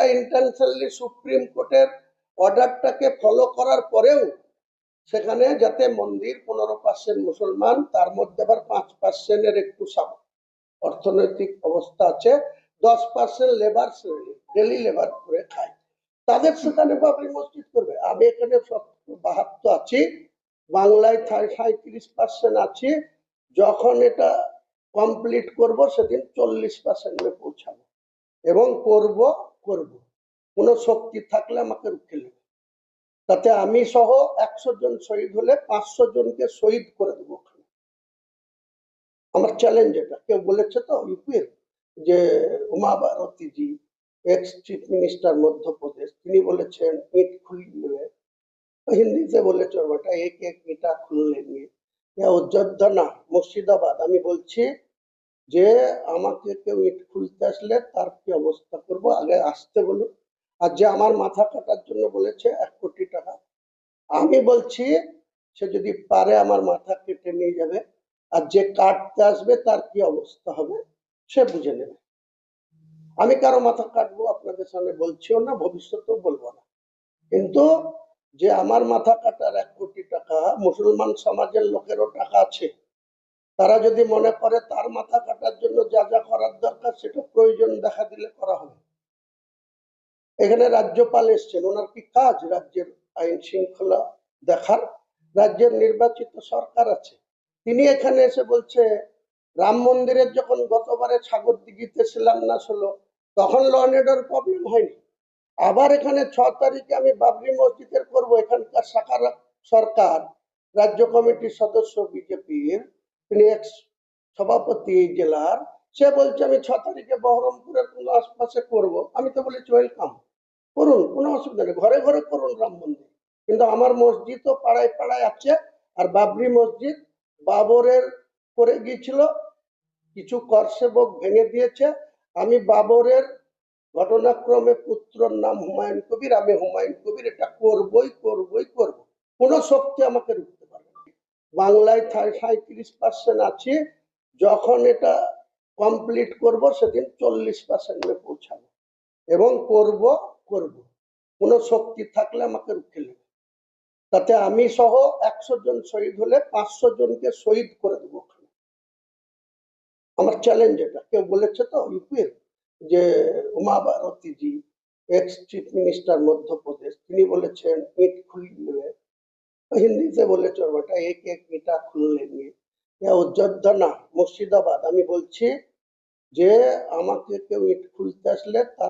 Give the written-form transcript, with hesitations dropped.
এটা intentionally supreme কোর্টের অর্ডারটাকে follow করার পরেও সেখানে যাতে মন্দির 15% মুসলমান, তার মধ্যে আবার 5%-এর একটু অর্থনৈতিক অবস্থা আছে, 10% লেবার শ্রেণী, ডেলি লেবার করে খায়, তাদের সেখানে বাবরি মসজিদ করবে। আমি এখানে 72 আছি, বাংলায় 37% আছি। যখন এটা কমপ্লিট করব সেদিন 40% পৌঁছাবো এবং করব। কোনো শক্তি থাকলে আমাকে রুখে নেবে, তাতে আমি সহ 100 জন শহীদ হলে 500 জনকে শহীদ করে দেবো। আমার চ্যালেঞ্জ এটা। কেউ বলেছে তো ইউপির যে Uma Bharatiji, ex chief minister Madhya Pradesh, তিনি বলেছেন ইট খুল নেবে, হিন্দিতে বলেছে ওটা এক এক ইটা খুল লেঙ্গে। অযোধ্যা না, মুর্শিদাবাদ। আমি বলছি যে আমাকে কেউ ইট খুলতে আসলে তার কি অবস্থা করব, আগে আসতে বলুন। আর যে আমার মাথা কাটার জন্য বলেছে 1 কোটি টাকা, আমি বলছি সে যদি পারে আমার মাথা কেটে নিয়ে যাবে, আর যে কাটতে আসবে তার কি অবস্থা হবে সে বুঝে নেবে। আমি কারো মাথা কাটবো আপনাদের সামনে বলছিও না, ভবিষ্যতেও বলবো না। কিন্তু যে আমার মাথা কাটার 1 কোটি টাকা, মুসলমান সমাজের লোকেরও টাকা আছে, তারা যদি মনে করে তার মাথা কাটার জন্য যা যা করার দরকার সেটা প্রয়োজন দেখা দিলে করা হবে। এখানে রাজ্যপাল এসছেন, ওনার কি কাজ রাজ্যের আইন শৃঙ্খলা দেখার? রাজ্যের নির্বাচিত সরকার আছে, তিনি এখানে এসে বলছে রাম মন্দিরের যখন গতবারে সাগরদিঘিতে শিলান্যাস হলো তখন ল অ্যান্ড অর্ডার প্রবলেম হয়নি। আবার এখানে 6 তারিখে আমি বাবরি মসজিদের করব, এখানকার শাখার সরকার রাজ্য কমিটির সদস্য বিজেপির, তিনি এক্স সভাপতি জেলার, সে বলছে আমি 6 তারিখে বহরমপুরের কোন আশপাশে করব। আমি তো বলেছি ওয়েলকাম, করুন, কোনো অসুবিধা নেই, ঘরে ঘরে করুন রাম মন্দির। কিন্তু আমার মসজিদও পাড়ায় পাড়ায় আছে। আর বাবরি মসজিদ বাবরের করে গিয়েছিল, কিছু কর সেবক ভেঙে দিয়েছে। আমি বাবরের ঘটনাক্রমে পুত্রর নাম হুমায়ুন কবির, আমি হুমায়ুন কবির, এটা করবই। কোনো শক্তি আমাকে রুখতে পারবে না। বাংলায় 37% আছি, যখন এটা কমপ্লিট করব সেদিন 40% পৌঁছাবো এবং করব। কোনো শক্তি থাকলে আমাকে রুখে নেবে, তাতে আমি সহ 100 জন শহীদ হলে 500 জনকে শহীদ করে দেবো। আমার চ্যালেঞ্জ এটা। কেউ বলেছে তো ইউপির যে Uma Bharatiji, ex chief minister Madhya Pradesh, তিনি বলেছেন ইট খুল নেবে, হিন্দিতে বলেছে ওটা এক এক ইটা খুল লেঙ্গে। অযোধ্যা না, মুর্শিদাবাদ। আমি বলছি যে আমাকে কেউ ইট খুলতে আসলে তার